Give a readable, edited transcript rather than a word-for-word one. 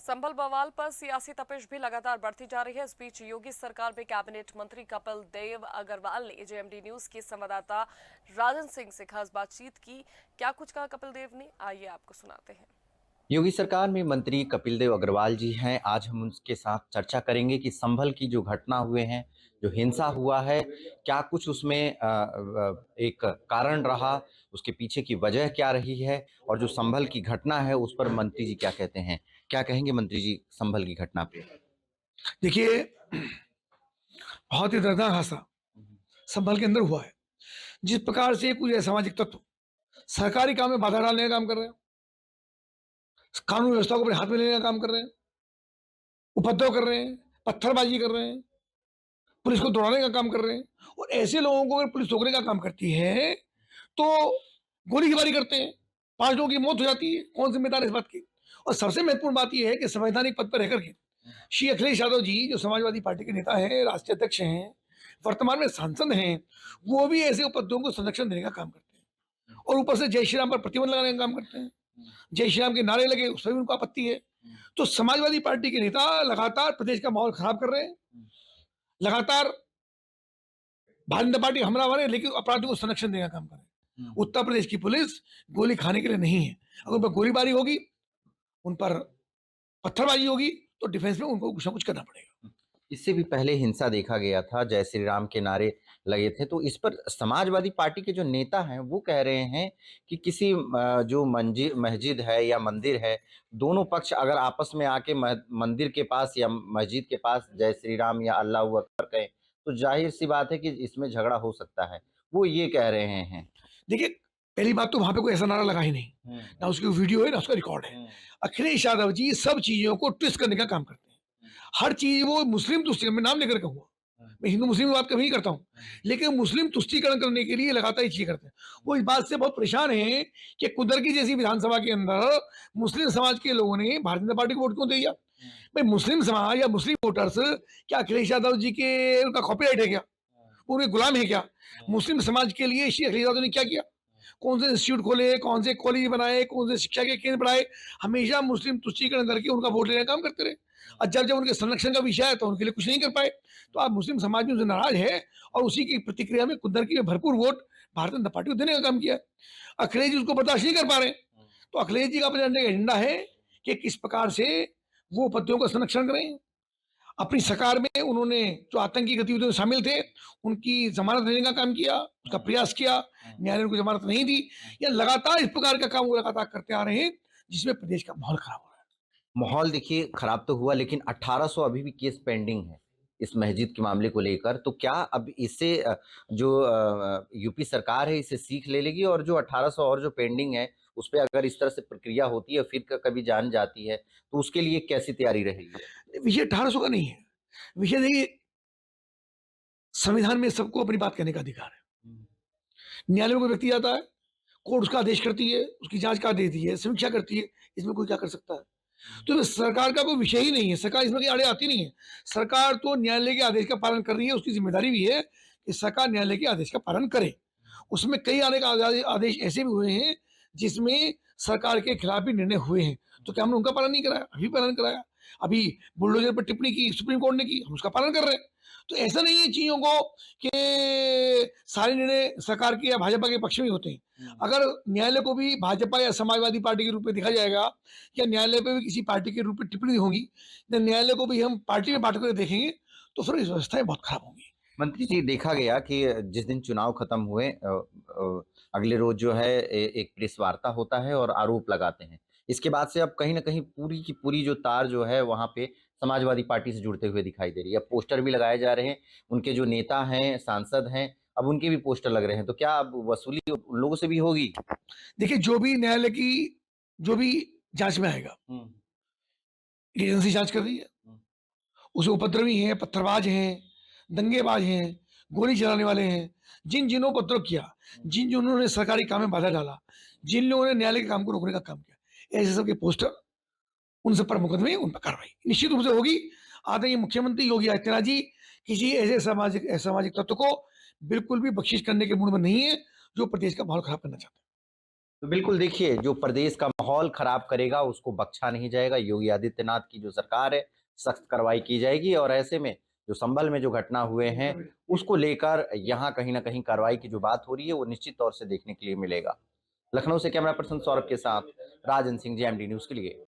संभल बवाल पर सियासी तपिश भी लगातार बढ़ती जा रही है। इस बीच योगी सरकार में कैबिनेट मंत्री कपिल देव अग्रवाल ने जेएमडी न्यूज के संवाददाता राजन सिंह से खास बातचीत की। क्या कुछ कहा कपिल देव ने, आइए आपको सुनाते हैं। योगी सरकार में मंत्री कपिल देव अग्रवाल जी हैं। आज हम उनके साथ चर्चा करेंगे कि संभल की जो घटना हुए हैं, जो हिंसा हुआ है, क्या कुछ उसमें एक कारण रहा, उसके पीछे की वजह क्या रही है, और जो संभल की घटना है उस पर मंत्री जी क्या कहते हैं। क्या कहेंगे मंत्री जी संभल की घटना पे? देखिए, बहुत ही दर्दनाक हादसा संभल के अंदर हुआ है। जिस प्रकार से कुछ असामाजिक तत्व सरकारी काम में बाधा डालने का काम कर रहे हैं, कानून व्यवस्था को अपने हाथ में लेने का काम कर रहे हैं, उपद्रव कर रहे हैं, पत्थरबाजी कर रहे हैं, पुलिस को दौड़ाने का काम कर रहे हैं। और ऐसे लोगों को अगर पुलिस रोकने का काम करती है तो गोली की बारी करते हैं, 5 लोगों की मौत हो जाती है। कौन जिम्मेदार है इस बात की? और सबसे महत्वपूर्ण बात यह है कि संवैधानिक पद पर रहकर के श्री अखिलेश यादव जी, जो समाजवादी पार्टी के नेता हैं, राष्ट्रीय अध्यक्ष हैं, वर्तमान में सांसद हैं, वो भी ऐसे उपद्रवों को संरक्षण देने का काम करते हैं। और ऊपर से जय श्री राम पर प्रतिबंध लगाने का काम करते हैं। जय श्री राम के नारे लगे, उस पर भी उनको आपत्ति है। तो समाजवादी पार्टी के नेता लगातार प्रदेश का माहौल खराब कर रहे हैं, लगातार भारतीय जनता पार्टी हमलावर है, लेकिन अपराधियों को संरक्षण देने का काम कर रहे हैं। उत्तर प्रदेश की पुलिस गोली खाने के लिए नहीं है। अगर उन पर गोलीबारी होगी, उन पर पत्थरबाजी होगी, तो डिफेंस में उनको कुछ ना कुछ करना पड़ेगा। इससे भी पहले हिंसा देखा गया था, जय श्री राम के नारे लगे थे। तो इस पर समाजवादी पार्टी के जो नेता हैं वो कह रहे हैं कि किसी जो मस्जिद है या मंदिर है, दोनों पक्ष अगर आपस में आके मंदिर के पास या मस्जिद के पास जय श्री राम या अल्लाह अकबर कहें, तो जाहिर सी बात है कि इसमें झगड़ा हो सकता है। वो ये कह रहे हैं। देखिए, पहली बात तो वहां पे कोई ऐसा नारा लगा ही नहीं, ना उसकी वीडियो है ना उसका रिकॉर्ड है। अखिलेश यादव जी सब चीजों को ट्विस्ट करने का काम करते हैं। हर चीज वो मुस्लिम तुष्टिकरण में नाम लेकर कहूँगा, मैं हिंदू मुस्लिम की बात कभी नहीं करता हूँ, लेकिन मुस्लिम तुष्टिकरण करने के लिए लगातार ये चीजें करते हैं। वो इस बात से बहुत परेशान हैं कि कुदरती जैसी विधानसभा के अंदर मुस्लिम समाज के लोगों ने भारतीय जनता पार्टी को वोट क्यों दिया? भाई, मुस्लिम समाज या मुस्लिम वोटर्स क्या अखिलेश यादव जी के उनका कॉपीराइट है क्या? वो उनके गुलाम है क्या? मुस्लिम समाज के लिए श्री अखिलेश यादव ने क्या किया? कौन से इंस्टीट्यूट खोले, कौन से कॉलेज बनाए, कौन से शिक्षा के केंद्र बढ़ाए? हमेशा मुस्लिम तुष्टिकरण करके उनका वोट लेने का काम करते रहे। और जब जब उनके संरक्षण का विषय है तो उनके लिए कुछ नहीं कर पाए। तो आप मुस्लिम समाज में उनसे नाराज है और उसी की प्रतिक्रिया में कुदरती में भरपूर वोट भारतीय जनता पार्टी को देने का काम किया है। अखिलेश जी उसको बर्दाश्त नहीं कर पा रहे। तो अखिलेश जी का अपने एजेंडा है कि किस प्रकार से वो उपद्रवियों का संरक्षण करें। अपनी सरकार में उन्होंने जो आतंकी गतिविधियों में शामिल थे, उनकी जमानत देने का काम किया, उसका प्रयास किया, न्यायालय ने उनको जमानत नहीं दी। या लगातार इस प्रकार का काम वो लगातार करते आ रहे हैं, जिसमें प्रदेश का माहौल खराब हो रहा है। माहौल देखिए खराब तो हुआ, लेकिन 1800 अभी भी केस पेंडिंग है इस मस्जिद के मामले को लेकर। तो क्या अब इससे जो यूपी सरकार है इसे सीख ले लेगी, और जो 1800 और जो पेंडिंग है उस पे अगर इस तरह से प्रक्रिया होती है फिर कभी जान जाती है, तो उसके लिए कैसी तैयारी रहेगी? विषय 1800 का नहीं है। विषय देखिए, संविधान में सबको अपनी बात कहने का अधिकार है। न्यायालय में कोई व्यक्ति आता है, कोर्ट उसका आदेश करती है, उसकी जांच कर देती है, समीक्षा करती है, इसमें कोई क्या कर सकता है? तो ये सरकार का कोई विषय ही नहीं है, सरकार इसमें कहीं आड़े आती नहीं है। सरकार तो न्यायालय के आदेश का पालन कर रही है, उसकी जिम्मेदारी भी है कि सरकार न्यायालय के आदेश का पालन करे। उसमें कई आने का आदेश ऐसे भी हुए हैं जिसमें सरकार के खिलाफ भी निर्णय हुए हैं। तो क्या हमने उनका पालन नहीं कराया? अभी पालन कराया। अभी बुलडोजर पर टिप्पणी की सुप्रीम कोर्ट ने की, हम उसका पालन कर रहे हैं। तो ऐसा नहीं है चीजों को कि सारे निर्णय सरकार के या भाजपा के पक्ष में होते हैं। अगर न्यायालय को भी भाजपा या समाजवादी पार्टी के रूप में देखा जाएगा, या न्यायालय पे भी किसी पार्टी के रूप में टिप्पणी होगी, तो न्यायालय को भी हम पार्टी में बांट कर देखेंगे, तो फिर इस व्यवस्थाएं बहुत खराब होंगी। मंत्री जी, देखा गया कि जिस दिन चुनाव खत्म हुए अगले रोज जो है एक प्रेस वार्ता होता है और आरोप लगाते हैं। इसके बाद से अब कहीं ना कहीं पूरी की पूरी जो तार जो है वहां पे समाजवादी पार्टी से जुड़ते हुए दिखाई दे रही है। अब पोस्टर भी लगाए जा रहे हैं, उनके जो नेता हैं, सांसद हैं, अब उनके भी पोस्टर लग रहे हैं। तो क्या अब वसूली उन लोगों से भी होगी? देखिए, जो भी न्यायालय की जो भी जांच में आएगा, एजेंसी जांच कर रही है, उसमें उपद्रवी हैं, पत्थरबाज हैं, दंगेबाज हैं, गोली चलाने वाले हैं, जिन जिन्हों को उपद्रव किया, जिन जिन्होंने सरकारी काम में बाधा डाला, जिन लोगों ने न्यायालय के काम को रोकने का काम किया, ऐसे सबके पोस्टर, उन सब पर मुकदमे, उन पर कार्रवाई निश्चित रूप से होगी। आदरणीय मुख्यमंत्री योगी आदित्यनाथ जी किसी ऐसे सामाजिक असामाजिक तत्व को बिल्कुल भी बख्शिश करने के मूड में नहीं है, जो प्रदेश का माहौल खराब करना चाहते हैं। तो बिल्कुल देखिए, जो प्रदेश का माहौल खराब करेगा उसको बख्शा नहीं जाएगा। योगी आदित्यनाथ की जो सरकार है, सख्त कार्रवाई की जाएगी और ऐसे में जो संभल में जो घटना हुए हैं, उसको लेकर यहाँ कहीं न कहीं कार्रवाई की जो बात हो रही है, वो निश्चित तौर से देखने के लिए मिलेगा। लखनऊ से कैमरा पर्सन सौरभ के साथ राजन सिंह, जेएमडी न्यूज़ के लिए।